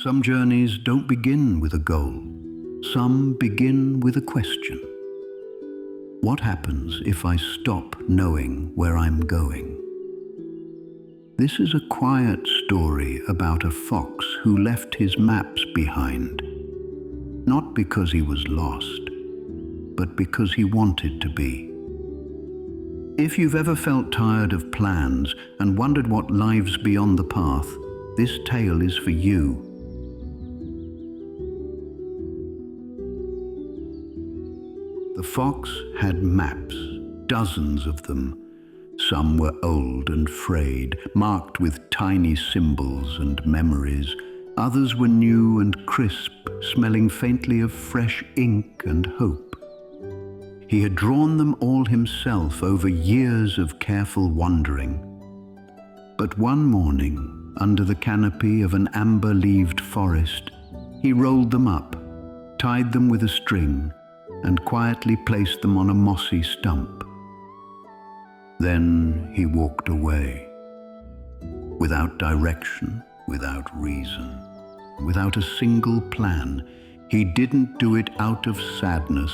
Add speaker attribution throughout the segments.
Speaker 1: Some journeys don't begin with a goal. Some begin with a question. What happens if I stop knowing where I'm going? This is a quiet story about a fox who left his maps behind, not because he was lost, but because he wanted to be. If you've ever felt tired of plans and wondered what lies beyond the path, this tale is for you. The fox had maps, dozens of them. Some were old and frayed, marked with tiny symbols and memories. Others were new and crisp, smelling faintly of fresh ink and hope. He had drawn them all himself over years of careful wandering. But one morning, under the canopy of an amber-leaved forest, he rolled them up, tied them with a string, and quietly placed them on a mossy stump. Then he walked away, without direction, without reason, without a single plan. He didn't do it out of sadness,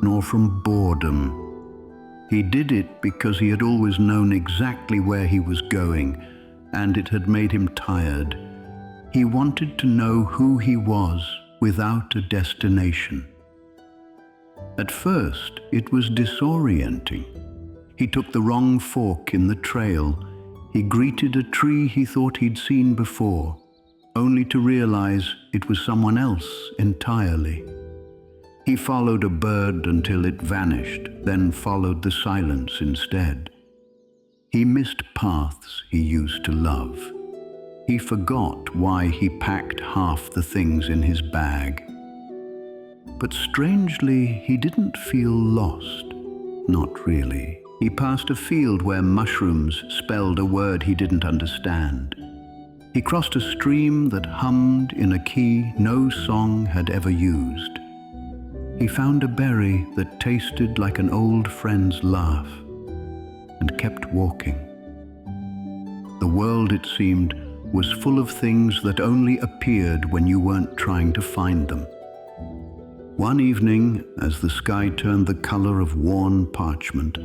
Speaker 1: nor from boredom. He did it because he had always known exactly where he was going, and it had made him tired. He wanted to know who he was without a destination. At first, it was disorienting. He took the wrong fork in the trail. He greeted a tree he thought he'd seen before, only to realize it was someone else entirely. He followed a bird until it vanished, then followed the silence instead. He missed paths he used to love. He forgot why he packed half the things in his bag. But strangely, he didn't feel lost. Not really. He passed a field where mushrooms spelled a word he didn't understand. He crossed a stream that hummed in a key no song had ever used. He found a berry that tasted like an old friend's laugh, and kept walking. The world, it seemed, was full of things that only appeared when you weren't trying to find them. One evening, as the sky turned the color of worn parchment,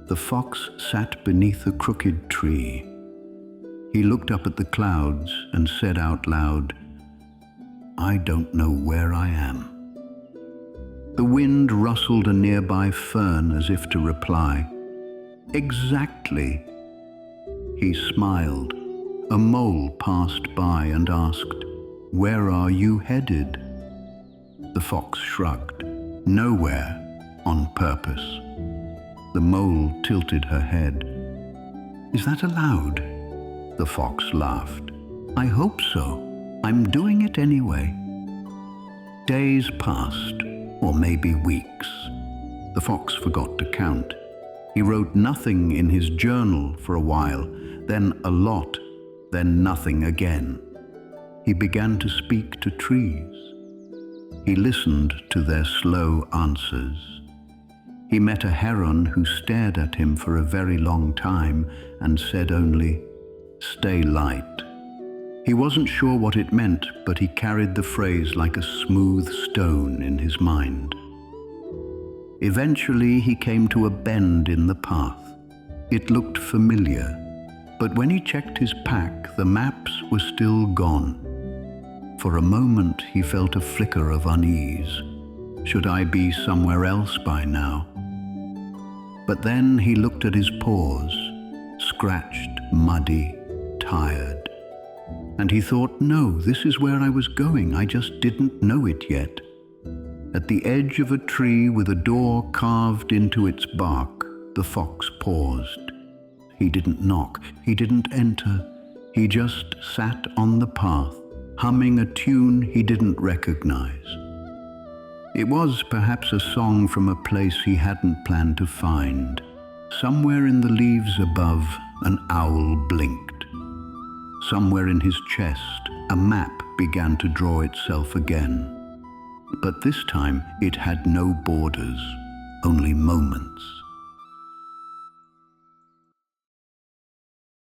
Speaker 1: the fox sat beneath a crooked tree. He looked up at the clouds and said out loud, "I don't know where I am." The wind rustled a nearby fern as if to reply, "Exactly." He smiled. A mole passed by and asked, "Where are you headed?" The fox shrugged. "Nowhere, on purpose." The mole tilted her head. "Is that allowed?" The fox laughed. "I hope so. I'm doing it anyway." Days passed, or maybe weeks. The fox forgot to count. He wrote nothing in his journal for a while, then a lot, then nothing again. He began to speak to trees. He listened to their slow answers. He met a heron who stared at him for a very long time and said only, "Stay light." He wasn't sure what it meant, but he carried the phrase like a smooth stone in his mind. Eventually, he came to a bend in the path. It looked familiar, but when he checked his pack, the maps were still gone. For a moment, he felt a flicker of unease. Should I be somewhere else by now? But then he looked at his paws, scratched, muddy, tired. And he thought, no, this is where I was going. I just didn't know it yet. At the edge of a tree with a door carved into its bark, the fox paused. He didn't knock. He didn't enter. He just sat on the path, humming a tune he didn't recognize. It was perhaps a song from a place he hadn't planned to find. Somewhere in the leaves above, an owl blinked. Somewhere in his chest, a map began to draw itself again. But this time, it had no borders, only moments.